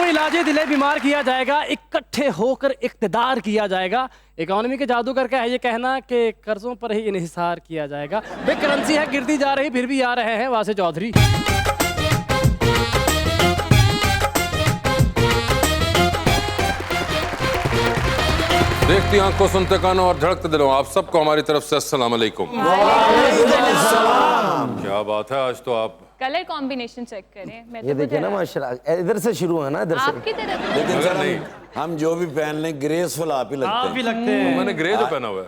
इलाजे दिले बीमार किया जाएगा, इकट्ठे होकर इक्तदार किया जाएगा। इकोनॉमी के जादूगर का है ये कहना कि कर्जों पर ही इन्हिसार किया जाएगा। भाई करेंसी है गिरती जा रही, फिर भी आ रहे हैं वासे चौधरी। देखती आंखों, सुनते कानों और धड़कते दिलों, आप सबको हमारी तरफ से अस्सलाम वालेकुम। क्या बात है, आज तो आप कलर कॉम्बिनेशन चेक करें। मैं ये देखिए ना माशाल्लाह, इधर से शुरू है ना, इधर से। आपकी तरफ लेकिन सर हम जो भी पहन लें ग्रेसफुल आप ही लगते हैं। मैंने ग्रे जो पहना हुआ है,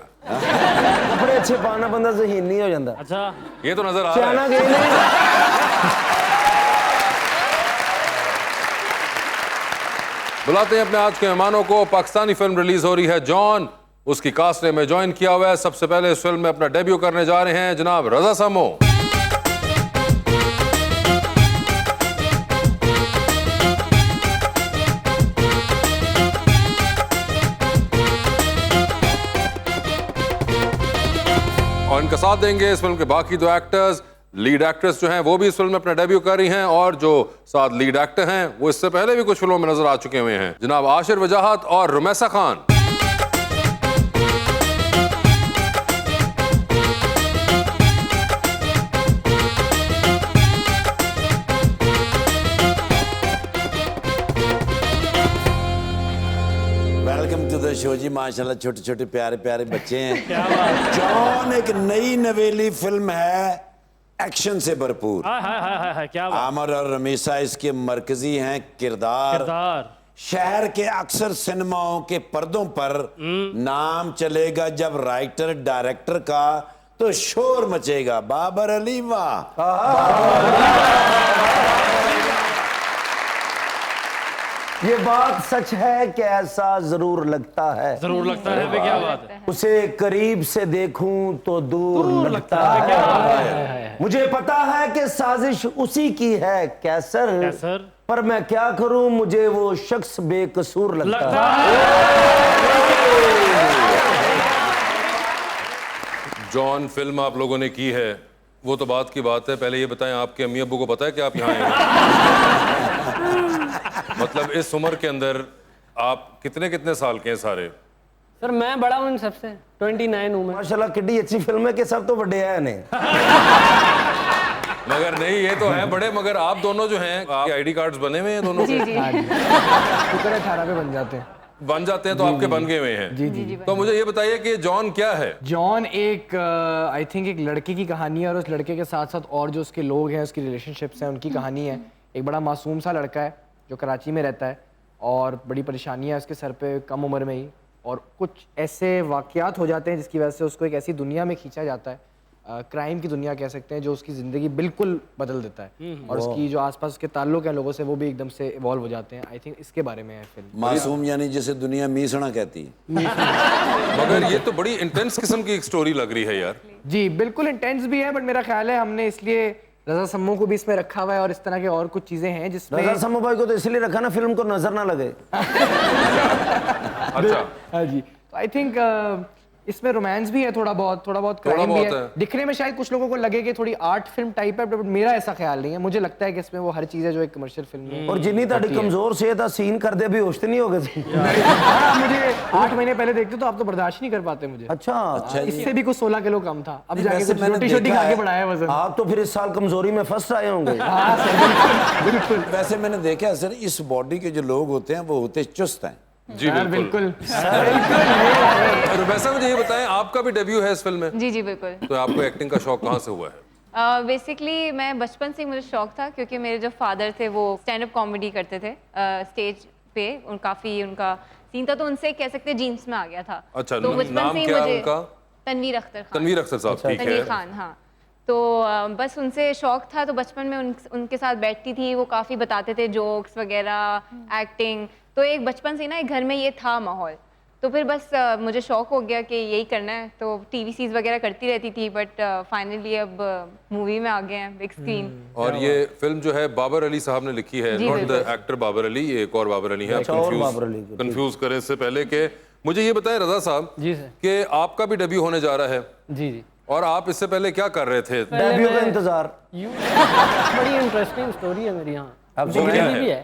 कपड़े अच्छे पाना बंदा ज़हीन नहीं हो जाता। अच्छा ये तो नजर आ रहा है। बुलाते हैं अपने आज के मेहमानों को। पाकिस्तानी फिल्म रिलीज हो रही है जॉन, उसकी कास्ट ने में ज्वाइन किया हुआ है। सबसे पहले इस फिल्म में अपना डेब्यू करने जा रहे हैं जनाब रजा समो। और इनका साथ देंगे इस फिल्म के बाकी दो एक्टर्स। लीड एक्ट्रेस जो हैं वो भी इस फिल्म में अपना डेब्यू कर रही हैं, और जो साथ लीड एक्टर हैं वो इससे पहले भी कुछ फिल्मों में नजर आ चुके हुए हैं, जनाब आशिर वजाहत और Rumaisa Khan. Welcome to the show जी। माशाल्लाह छोटे छोटे प्यारे प्यारे बच्चे हैं। जॉन एक नई नवेली फिल्म है, एक्शन से भरपूर। हाय क्या बात। आमिर और रमीसा इसके मरकजी हैं किरदार। शहर के अक्सर सिनेमाओं के पर्दों पर नाम चलेगा जब राइटर डायरेक्टर का, तो शोर मचेगा। बाबर अली वाह। ये बात सच है कि ऐसा जरूर लगता है। जरूर लगता है, क्या बात है। उसे करीब से देखूं तो दूर लगता है। क्या है। मुझे पता है कि साजिश उसी की है कैसर, पर मैं क्या करूं, मुझे वो शख्स बेकसूर लगता है। जॉन फिल्म आप लोगों ने की है, वो तो बात की बात है। पहले ये बताएं, आपके अम्मी अब्बू को पता है कि आप यहाँ आए? मतलब इस उम्र के अंदर आप कितने साल के हैं सारे? सर मैं बड़ा हूँ सबसे, 29 हूँ मैं। माशाल्लाह कितनी अच्छी फिल्म है कि सब तो बड़े हैं नहीं। मगर नहीं, ये तो है बड़े, मगर आप दोनों जो हैं, आपके आईडी कार्ड्स बने हुए हैं दोनों के? 18 पे बन जाते हैं। बन जाते हैं तो आपके बन गए हुए हैं। जी। तो मुझे ये बताइए कि जॉन क्या है? जॉन एक आई थिंक एक लड़के की कहानी है, और उस लड़के के साथ साथ और जो उसके लोग हैं, उसकी रिलेशनशिप्स हैं, उनकी कहानी है। एक बड़ा मासूम सा लड़का है जो कराची में रहता है, और बड़ी परेशानियाँ उसके सर पे कम उम्र में ही, और कुछ ऐसे वाक़यात हो जाते हैं जिसकी वजह से उसको एक ऐसी दुनिया में खींचा जाता है, क्राइम की दुनिया कह सकते हैं, जो उसकी ज़िंदगी बिल्कुल बदल देता है, और उसकी जो आसपास उसके ताल्लुक हैं लोगों से, वो भी एकदम से इवॉल्व हो जाते हैं। आई थिंक इसके बारे में है फिल्म। मासूम यानी जिसे दुनिया मीसना कहती है। मगर ये तो बड़ी इंटेंस किस्म की एक स्टोरी लग रही है यार। जी बिल्कुल इंटेंस भी है, बट मेरा ख्याल है हमने इसलिए रजा समो को भी इसमें रखा हुआ है, और इस तरह के और कुछ चीजें हैं जिसमें रजा समो भाई को तो इसलिए रखा ना, फिल्म को नजर ना लगे। अच्छा। हाँ जी, तो आई थिंक इसमें रोमांस भी है, थोड़ा बहुत क्राइम भी है। दिखने में शायद कुछ लोगों को लगे कि थोड़ी आर्ट फिल्म टाइप है, बट मेरा ऐसा ख्याल नहीं है। मुझे लगता है कि इसमें वो हर चीज है जो एक कमर्शियल फिल्म में। और जिन्नी ताड़ी कमजोर से था सीन कर दे, भी होश नहीं हो गए। मुझे 8 महीने पहले देखते तो आप तो बर्दाश्त नहीं कर पाते मुझे। अच्छा इससे भी कुछ 16 किलो कम था, अब जाके कुछ छोटी आगे बढ़ाया वजन। आप तो फिर इस साल कमजोरी में फर्स्ट आए होंगे। बिल्कुल। वैसे मैंने देखा सर, इस बॉडी के जो लोग होते हैं वो होते चुस्त हैं। जी बिल्कुल। रुमैसा मुझे ये बताएं, आपका भी डेब्यू है इस फिल्म में? जी बिल्कुल। तो आपको एक्टिंग का शौक कहाँ से हुआ है? बेसिकली मैं बचपन से मुझे शौक था, क्योंकि मेरे जो फादर थे वो स्टैंड अप कॉमेडी करते थे स्टेज पे, काफी उनका सीन था, तो उनसे कह सकते जीन्स में आ गया था। अच्छा, तो बचपन नाम से ही क्या मुझे उनका? तनवीर अख्तर खान। तनवीर अख्तर साहब, ठीक है। तनवीर खान, हाँ। तो बस उनसे शौक था, तो बचपन में उनके साथ बैठती थी, वो काफ़ी बताते थे जोक्स वगैरह, एक्टिंग। तो एक बचपन से ना एक घर में ये था माहौल, तो फिर बस मुझे शौक हो गया कि यही करना है। तो टीवी सीरीज वगैरह करती रहती थी, बट फाइनली अब मूवी में आ गए हैं, बिग स्क्रीन। और ये फिल्म जो है बाबर अली साहब ने लिखी है, not the actor Babar Ali, ये एक और बाबर अली है। कंफ्यूज करें इससे पहले के मुझे ये बताएं रजा साहब जी सर, कि आपका भी डेब्यू होने जा रहा है। जी। और आप इससे पहले क्या कर रहे थे? डेब्यू का इंतजार। बड़ी इंटरेस्टिंग स्टोरी है मेरी यहाँ, अब क्या भी है।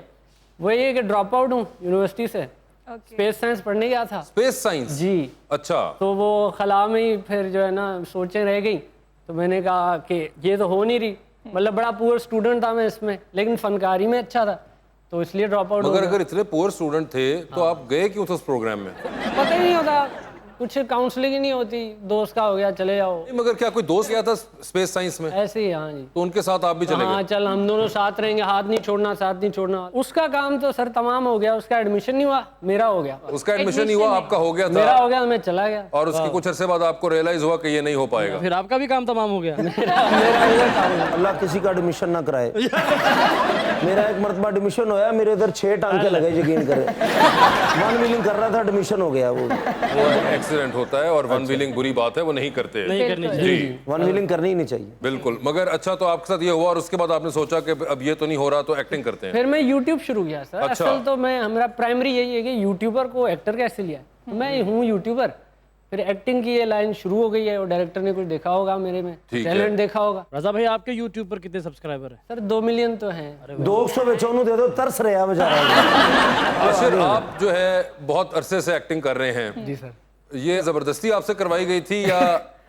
वही है कि ड्रॉप आउट हूँ यूनिवर्सिटी से, स्पेस साइंस पढ़ने गया था। Space science? जी। अच्छा। तो वो खला में ही फिर जो है ना सोचें रह गई, तो मैंने कहा कि ये तो हो नहीं रही, मतलब बड़ा पुअर स्टूडेंट था मैं इसमें, लेकिन फनकारी में अच्छा था, तो इसलिए ड्रॉप आउट हो मगर गया। अगर इतने पुअर स्टूडेंट थे तो आप गए क्यों थे उस प्रोग्राम में? पता ही नहीं होता, कुछ काउंसलिंग ही नहीं होती, दोस्त का हो गया चले जाओ। नहीं, मगर क्या कोई दोस्त गया था स्पेस साइंस में? ऐसे ही, हाँ जी। तो उनके साथ आप भी चले हाँ, गए? चल हम दोनों साथ रहेंगे, हाथ नहीं छोड़ना, साथ नहीं छोड़ना। उसका काम तो सर तमाम हो गया, उसका एडमिशन नहीं हुआ, मेरा हो गया। उसका एडमिशन नहीं हुआ, आपका हो गया था? मेरा हो गया, मैं चला गया। और उसके कुछ अरसे बाद आपको रियलाइज हुआ कि ये नहीं हो पाएगा? फिर आपका भी काम तमाम हो गया। अल्लाह किसी का एडमिशन ना कराए। मेरा एक मरतबा एडमिशन होया, मेरे इधर 6 टांके लगे, यकीन करें। वन व्हीलिंग कर रहा था, एडमिशन हो गया। वो एक्सीडेंट होता है और वन व्हीलिंग बुरी बात है, वो नहीं करते हैं। नहीं करनी चाहिए। वन व्हीलिंग करनी ही नहीं चाहिए। बिल्कुल। मगर अच्छा, तो आपके साथ ये हुआ और उसके बाद आपने सोचा कि अब ये तो नहीं हो रहा, तो एक्टिंग करते हैं? फिर मैं यूट्यूब शुरू किया सर। अच्छा। असल तो मैं, हमारा प्राइमरी यही है कि यूट्यूबर को एक्टर कैसे लिया। मैं हूँ यूट्यूबर, फिर एक्टिंग की ये लाइन शुरू हो गई है, और डायरेक्टर ने कुछ देखा होगा मेरे में, टैलेंट देखा होगा। रजा भाई, आपके यूट्यूब पर कितने सब्सक्राइबर हैं? सर 2 मिलियन तो हैं। 200 बेचोनू दे दो, तरस रहा बेचारा। आशिर, आप जो है बहुत अरसे से एक्टिंग कर रहे हैं। जी सर। ये जबरदस्ती आपसे करवाई गई थी या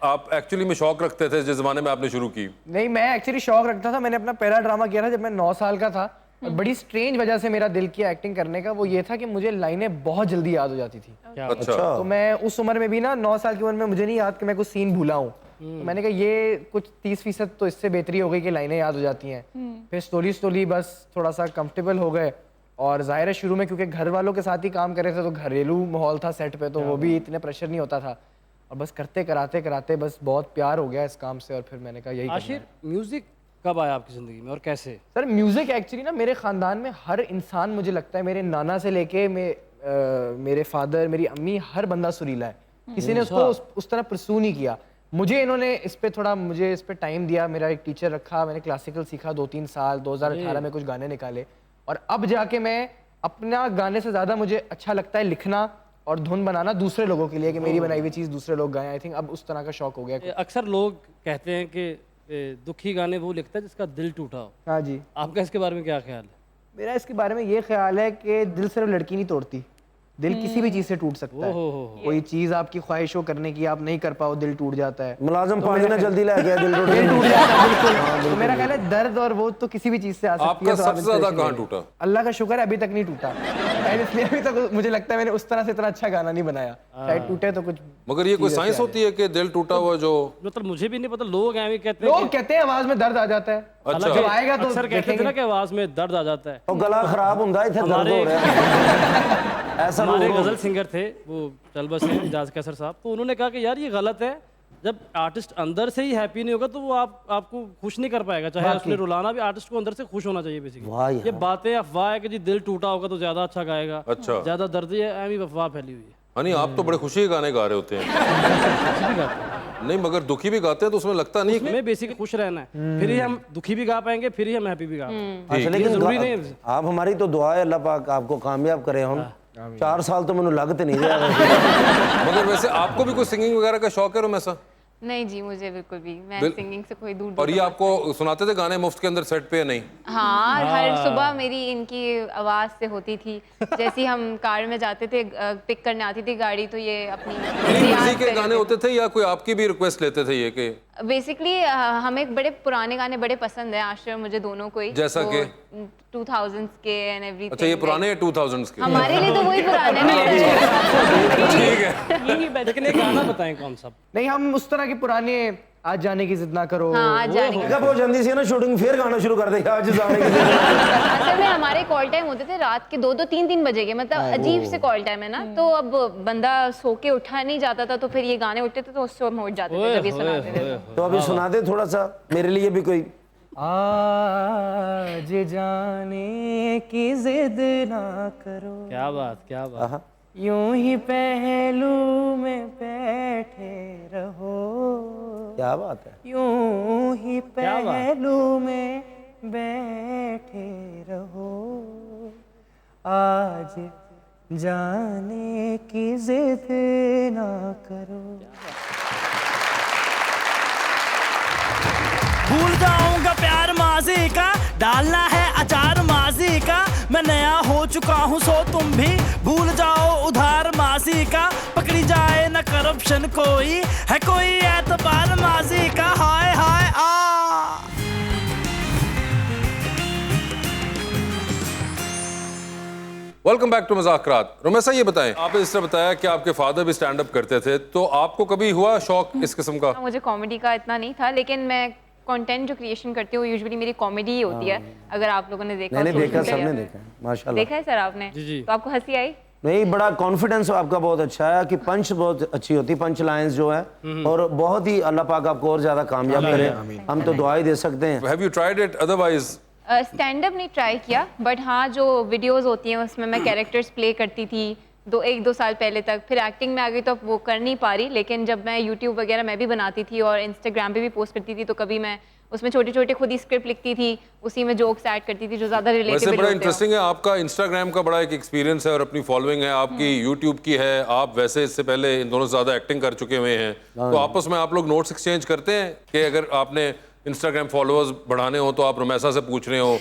आप एक्चुअली में शौक रखते थे जिस जमाने में आपने शुरू की? नहीं, मैं एक्चुअली शौक रखता था। मैंने अपना पहला ड्रामा किया था जब मैं 9 साल का था, और बड़ी स्ट्रेंज वजह से मेरा दिल किया एक्टिंग करने का। वो ये था कि मुझे लाइनें बहुत जल्दी याद हो जाती थी। अच्छा। तो मैं उस उम्र में भी ना, 9 साल की उम्र में मुझे नहीं याद कि मैं कुछ सीन भूला हूँ। तो मैंने कहा ये कुछ 30% तो इससे बेहतरी हो गई कि लाइनें याद हो जाती हैं। फिर स्लोली बस थोड़ा सा कंफर्टेबल हो गए। और जाहिर है शुरू में क्योंकि घर वालों के साथ ही काम कर रहे थे, तो घरेलू माहौल था सेट पे, तो वो भी इतने प्रेशर नहीं होता था। और बस करते कराते बस बहुत प्यार हो गया इस काम से, और फिर मैंने कहा यही करना है। आशिर, म्यूजिक कब आया आपकी जिंदगी में और कैसे? सर म्यूजिक एक्चुअली ना मेरे खानदान में हर इंसान, मुझे लगता है मेरे नाना से लेके मेरे फादर, मेरी अम्मी, हर बंदा सुरीला है। किसी ने उसको उस तरह परसू नहीं किया। मुझे इन्होंने इस पे टाइम दिया। मेरा एक टीचर रखा, मैंने क्लासिकल सीखा 2-3 साल, 2018 में कुछ गाने निकाले, और अब जाके मैं अपना गाने से ज्यादा मुझे अच्छा लगता है लिखना और धुन बनाना दूसरे लोगों के लिए, कि मेरी बनाई हुई चीज दूसरे लोग गाएं। आई थिंक अब उस तरह का शौक हो गया। अक्सर लोग कहते हैं कि दुखी गाने वो लिखता है जिसका दिल टूटा हो। हाँ जी। आपका इसके बारे में क्या ख्याल है? मेरा इसके बारे में ये ख्याल है कि दिल सिर्फ लड़की नहीं तोड़ती, दिल किसी भी चीज से टूट सकता है। कोई चीज आपकी ख्वाहिशों करने की आप नहीं कर पाओ, दिल टूट जाता है। मुलाजिम पानी ना जल्दी ले गया, दिल टूट जाता है। बिल्कुल। तो मेरा ख्याल है दर्द और वो तो किसी भी चीज से आ सकती है। आपका तो आप सबसे ज्यादा inspiration कहाँ ले लो। टूटा? अल्लाह का शुक्र है अभी तक नहीं टूटा। शायद इसलिए अभी तक मुझे लगता है मैंने उस तरह से इतना अच्छा गाना नहीं बनाया। शायद टूटे तो कुछ। मगर ये कोई साइंस होती है कि दिल टूटा हुआ जो? मतलब मुझे भी नहीं पता, लोग हैं भी कहते हैं लोग कहते हैं आवाज में दर्द आ जाता है। अच्छा। जब आएगा तो अक्सर कहते थे ना कि आवाज में दर्द आ जाता है। और गला खराब होता है, इतना दर्द हो रहा है। ऐसा हमारे गजल सिंगर थे वो चलबस हैं, इजाज कैसर साहब, तो उन्होंने कहा कि यार ये गलत है। जब आर्टिस्ट अंदर से ही हैप्पी नहीं होगा तो वो आपको खुश नहीं कर पाएगा। चाहे उसने रुलाना भी, आर्टिस्ट को अंदर से खुश होना चाहिए बेसिकली। ये बातें अफवाह है कि जी दिल टूटा होगा तो ज्यादा अच्छा गाएगा, अच्छा। ज्यादा दर्द, ये ऐसी अफवाह फैली हुई है। हनी, आप तो बड़े खुशी के गाने गा रहे होते हैं। नहीं, मगर दुखी भी गाते हैं तो उसमें लगता नहीं हमें बेसिकली खुश रहना है, फिर ही हम दुखी भी गा पाएंगे, फिर ही हम हैप्पी भी गा पाएंगे। अच्छा, लेकिन जरूरी नहीं है। आप हमारी तो दुआ है, अल्लाह पाक आपको कामयाब करे। हम 4 साल तो मैंने लगते नहीं रहा। मगर वैसे आपको भी कोई सिंगिंग वगैरह का शौक है रोमैसा? नहीं जी, मुझे बिल्कुल भी, मैं सिंगिंग से कोई दूर और ये आपको सुनाते थे गाने मुफ्त के अंदर सेट पे या नहीं? हाँ, हर सुबह मेरी इनकी आवाज से होती थी। जैसे हम कार में जाते थे, पिक करने आती थी गाड़ी, तो ये अपनी किसी के गाने होते थे या कोई आपकी भी रिक्वेस्ट लेते थे ये कि? बेसिकली हमें बड़े पुराने गाने बड़े पसंद है, आश्रय मुझे दोनों को ही। जैसा कि 2000s के एंड एवरीथिंग। अच्छा, ये पुराने या 2000s के? हमारे लिए तो वही पुराने हैं। ठीक है। लेकिन एक गाना बताएं कौन सा? नहीं, हम उस तरह के पुराने आज जाने की जिद ना करो। हाँ, आज जाने की। जब हो जाती सी ना शूटिंग, फिर गाना शुरू कर देगा आज जाने के। असल में हमारे कॉल टाइम होते थे रात के 2-2, 3-3 बजे के, मतलब अजीब से कॉल टाइम है ना। तो अब बंदा सो के उठा नहीं जाता था, तो फिर ये गाने उठते थे तो उससे हम उठ जाते थे जब ये सुनाते थे। तो अभी सुना दे थोड़ा सा मेरे लिए भी कोई। आज जाने की जिद ना करो, क्या बात, क्या बात। यूं ही पहलू में बैठे रहो। क्या बात है। यूं ही पहलू में बैठे रहो, आज जाने की जिद ना करो। भूल जाऊंगा प्यार माजी का, डालना है अचार माजी का, मैं नया हो चुका हूँ सो तुम भी भूल जाओ उधार मासी का, पकड़ी जाए न करप्शन कोई, है कोई एतबार माजी का, हाय हाय आ। Welcome back to Mazakraat. Rumaisa, ये बताएं, आपने इस तरह बताया कि आपके फादर भी स्टैंड अप करते थे, तो आपको कभी हुआ शौक इस किस्म का? मुझे कॉमेडी का इतना नहीं था, लेकिन मैं कंटेंट जो क्रिएशन करती हूँ यूजुअली मेरी कॉमेडी ही होती है। अगर आप लोगों ने देखा मैंने हो, देखा, social media सबने पे। देखा है, माशाल्लाह। देखा है सर आपने? तो आपको हंसी आई? नहीं, बड़ा कॉन्फिडेंस आपका बहुत अच्छा है कि पंच बहुत अच्छी होती, पंच लाइंस जो है, और बहुत ही अल्लाह पाक आपको और ज्यादा कामयाब करे, हम तो दुआ ही दे सकते हैं। Have you tried it otherwise? Stand up नहीं ट्राई किया, बट हाँ जो वीडियोस होती हैं उसमें मैं कैरेक्टर्स प्ले करती थी 1-2 साल पहले तक। फिर एक्टिंग में आ गई तो अब वो कर नहीं पा रही, लेकिन जब मैं यूट्यूब वगैरह मैं भी बनाती थी और इंस्टाग्राम पे भी पोस्ट करती थी, तो कभी मैं उसमें छोटे छोटे खुद ही स्क्रिप्ट लिखती थी, उसी में जोक्स ऐड करती थी जो ज़्यादा वैसे रिलेटेबल बड़ा होते इंटरेस्टिंग है, आपका इंस्टाग्राम का बड़ा एक एक्सपीरियंस है और अपनी फॉलोइंग है, आपकी यूट्यूब की है, आप वैसे इससे पहले इन दोनों से ज़्यादा एक्टिंग कर चुके हुए हैं, तो आपस में आप लोग नोट्स एक्सचेंज करते हैं कि अगर आपने इंस्टाग्राम फॉलोअर्स बढ़ाने हो तो आप रुमैसा से पूछ रहे हो,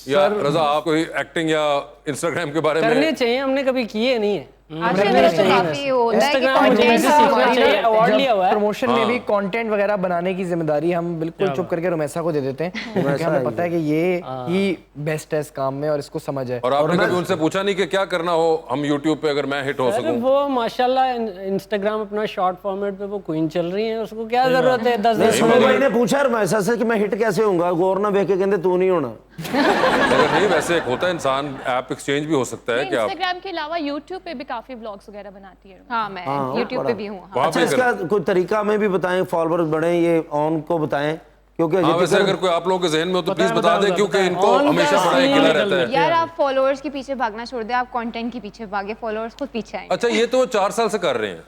या रजा आप कोई एक्टिंग या इंस्टाग्राम के बारे में? करने चाहिए, हमने कभी किए नहीं है। आजकल मेरा तो काफी होता है कि Instagram मुझे content वैसे का सीखना हमारा- चाहिए, अवार्ड लिया हुआ है। प्रमोशन में भी कंटेंट वगैरह बनाने की जिम्मेदारी हम बिल्कुल चुप करके रुमैसा को दे देते हैं, क्योंकि हमें पता है कि ये ही बेस्ट है इस काम में और इसको समझ है। और आपने कभी उनसे पूछा नहीं कि क्या करना हो हम यूट्यूब पे अगर मैं हिट हो अरे सकूं? वो माशाल्लाह इंस्टाग्राम अपना शॉर्ट फॉर्मेट पे वो क्वीन चल रही है, उसको क्या जरूरत है 10 सुनो भाई ने पूछा रुमैसा से कि मैं हिट कैसे होऊंगा, गौर ना देख के कहते तू नहीं होना। अगर नहीं, वैसे एक होता है इंसान, ऐप एक्सचेंज भी हो सकता है कि आप इंस्टाग्राम के अलावा यूट्यूब पे भी काफी व्लॉग्स वगैरह बनाती है। हाँ, मैं यूट्यूब पे भी हूँ। हाँ। वहाँ अच्छा, पे इसका कोई तरीका में भी बताएं, फॉलोअर्स बढ़े, ये ऑन को बताएं, क्योंकि हाँ, वैसे जिक्र- अगर कोई आप लोगों के जहन में हो तो प्लीज बता बताएं, दें, बताएं, क्योंकि बताएं। इनको On हमेशा का बड़ा एक scene गिला रहता है। यार आप फॉलोअर्स के पीछे भागना छोड़ दे, आप कंटेंट के पीछे भागे, फॉलोअर्स खुद पीछे आएंगे। अच्छा, ये तो 4 साल से कर रहे हैं,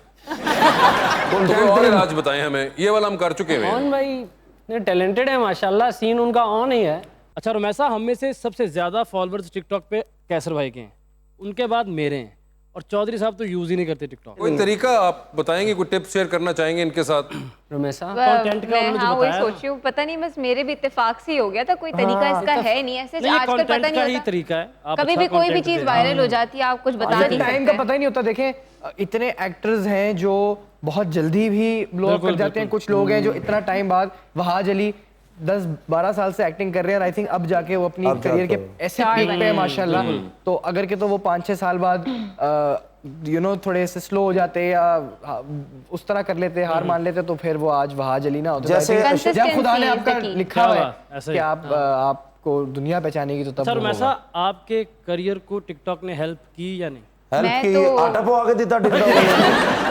तो कोई और इलाज बताएं हमें, ये वाला हम कर चुके हुए हैं। ऑन भाई टैलेंटेड है माशाल्लाह, सीन उनका ऑन ही है। अच्छा रुमैसा, हम में से सबसे ज्यादा फॉलोअर्स टिकटॉक पे कैसर भाई के हैं, उनके बाद मेरे हैं, और चौधरी साहब तो यूज ही नहीं करते टिकटॉक। कोई तरीका आप बताएंगे, कोई टिप्स शेयर करना चाहेंगे इनके साथ? रुमैसा content का मैं उन्होंने जो हाँ वही बताया सोच रही हूँ, पता नहीं बस मेरे भी इत्तेफाक से ही हो गया था, कोई तरीका इसका है नहीं ऐसे नहीं, ये आजकल पता content का ही नहीं तरीका है, होता। आप कभी अच्छा भी कोई भी content चीज दे- वायरल हो जाती है, आप कुछ बता नहीं टाइम का सकते। पता ही नहीं होता। देखें, इतने एक्टर्स हैं जो बहुत जल्दी भी ब्लॉग कर जाते हैं, कुछ लोग हैं जो इतना टाइम बाद, वहाज अली 10-12 साल से एक्टिंग कर रहे हैं, आई थिंक अब जाके वो अपनी करियर के ऐसे पीक पे है माशाल्लाह। तो अगर के तो वो 5-6 साल बाद थोड़े से स्लो हो जाते या उस तरह कर लेते, हार मान लेते, तो फिर वो आज वहाज अली ना होते। जैसे जब खुदा ने आपका Consistency is the key. लिखा हुआ क्या है बात, ऐसा कि ही। आपको दुनिया पहचानेगी तो तब अच्छा वो रुमैसा, होगा। आपके करियर को टिकटॉक ने हेल्प की या नहीं? हेल्प मैं की, तो- आटा पो आगे देता टिकटॉक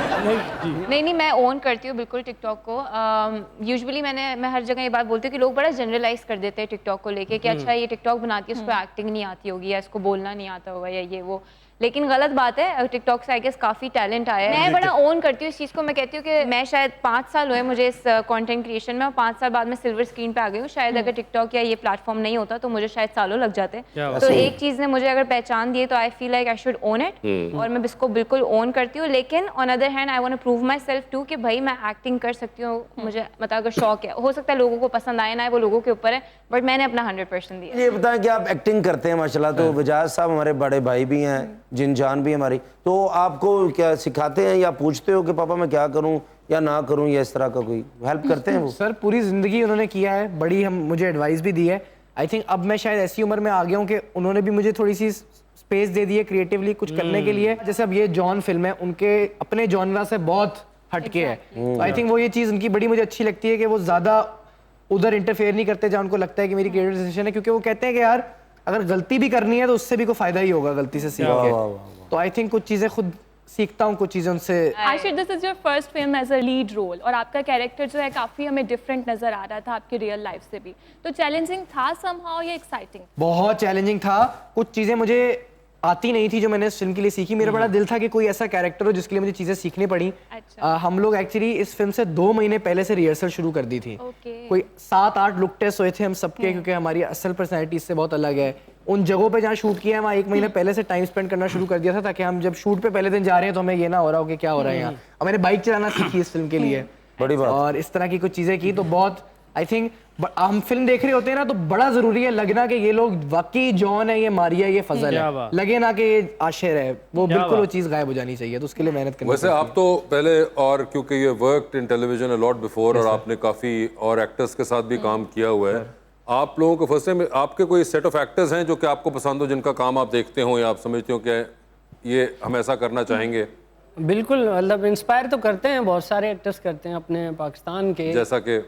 नहीं, मैं ओन करती हूँ बिल्कुल टिकटॉक को। यूजुअली मैं हर जगह ये बात बोलती हूँ कि लोग बड़ा जनरलाइज कर देते हैं टिकटॉक को लेके कि अच्छा ये टिकटॉक बनाती है, उसको एक्टिंग नहीं आती होगी या इसको बोलना नहीं आता होगा या ये वो, लेकिन गलत बात है। टिकटॉक से आई गेस काफी टैलेंट आया है। मैं बड़ा ओन करती हूँ इस चीज़ को। मैं कहती हूँ कि मैं शायद 5 साल हुए मुझे इस कंटेंट क्रिएशन में, और 5 साल बाद मैं सिल्वर स्क्रीन पे आ गई हूँ। शायद अगर टिकटॉक या ये प्लेटफॉर्म नहीं होता तो मुझे शायद सालों लग जाते। तो एक चीज़ ने मुझे अगर पहचान दी है तो I feel like I should own it, और मैं इसको बिल्कुल ओन करती हूँ। लेकिन on other hand I want to prove myself to कि भाई मैं एक्टिंग कर सकती हूँ। मुझे मतलब अगर शौक है, हो सकता है लोगों को पसंद आए ना आए, वो लोगों के ऊपर है, बट मैंने अपना 100% दिया। ये बताएं कि आप एक्टिंग करते हैं माशाल्लाह, तो वजाज साहब हमारे बड़े भाई भी हैं, जिनजान भी हमारी, तो आपको क्या सिखाते हैं या पूछते हो कि पापा मैं क्या करूं या ना करूं, या इस तरह का कोई हेल्प करते हैं वो? सर पूरी जिंदगी उन्होंने किया है, बड़ी हम मुझे एडवाइस भी दी है। आई थिंक अब मैं शायद ऐसी उम्र में आ गया हूँ कि उन्होंने भी मुझे थोड़ी सी स्पेस दे दी है क्रिएटिवली कुछ करने के लिए। जैसे अब ये जॉन फिल्म है, उनके अपने जॉनरा से बहुत हटके है, तो आई थिंक वो ये चीज़ उनकी बड़ी मुझे अच्छी लगती है कि वो ज़्यादा उधर इंटरफेयर नहीं करते जहाँ उनको लगता है कि मेरी क्रिएटिव डिसीजन है, क्योंकि वो कहते हैं कि यार अगर गलती भी करनी है तो उससे भी कोई फायदा ही होगा गलती से सीख के। तो आई थिंक कुछ चीज़ें खुद सीखता हूँ, कुछ चीज़ें उनसे। Aashir, this is your first film as a lead role, और आपका कैरेक्टर जो है काफी हमें डिफरेंट नजर आ रहा था आपकी रियल लाइफ से भी, तो चैलेंजिंग था समहाउ या एक्साइटिंग? बहुत चैलेंजिंग था। कुछ चीज़ें मुझे आती नहीं थी जो मैंने इस फिल्म के लिए सीखी। मेरा बड़ा दिल था कि कोई ऐसा कैरेक्टर हो जिसके लिए मुझे चीज़ें सीखनी पड़ी। अच्छा। हम लोग एक्चुअली इस फिल्म से 2 महीने पहले से रिहर्सल शुरू कर दी थी। ओके। कोई 7-8 लुक टेस्ट हुए थे हम सबके, क्योंकि हमारी असल पर्सनैलिटी इससे बहुत अलग है। उन जगहों पे जहाँ शूट किया है वहाँ 1 महीने पहले से टाइम स्पेंड करना शुरू कर दिया था, ताकि हम जब शूट पे पहले दिन जा रहे हैं तो हमें ये ना हो रहा हो कि क्या हो रहा है यहाँ। और मैंने बाइक चलाना सीखी इस फिल्म के लिए, बड़ी बात। और इस तरह की कुछ चीज़ें की, तो बहुत आई थिंक हम फिल्म देख रहे होते हैं ना तो बड़ा जरूरी है लगना कि ये लोग वाकई जॉन है, ये मारिया, ये फजल क्या है, बात। लगे ना कि ये आशिर है, वो क्या बिल्कुल वो बात। चीज़ गायब हो जानी चाहिए, तो उसके लिए मेहनत करनी वैसे पड़ती आप तो पहले, और क्योंकि ये worked in television a lot before, और आपने काफ़ी और एक्टर्स के साथ भी काम किया हुआ है, आप लोगों को फर्स्ट टाइम आपके कोई सेट ऑफ एक्टर्स हैं जो कि आपको पसंद हो, जिनका काम आप देखते हो या आप समझते हो कि ये हम ऐसा करना चाहेंगे? बिल्कुल, मतलब इंस्पायर तो करते हैं, बहुत सारे एक्टर्स करते हैं अपने पाकिस्तान के, जैसा कि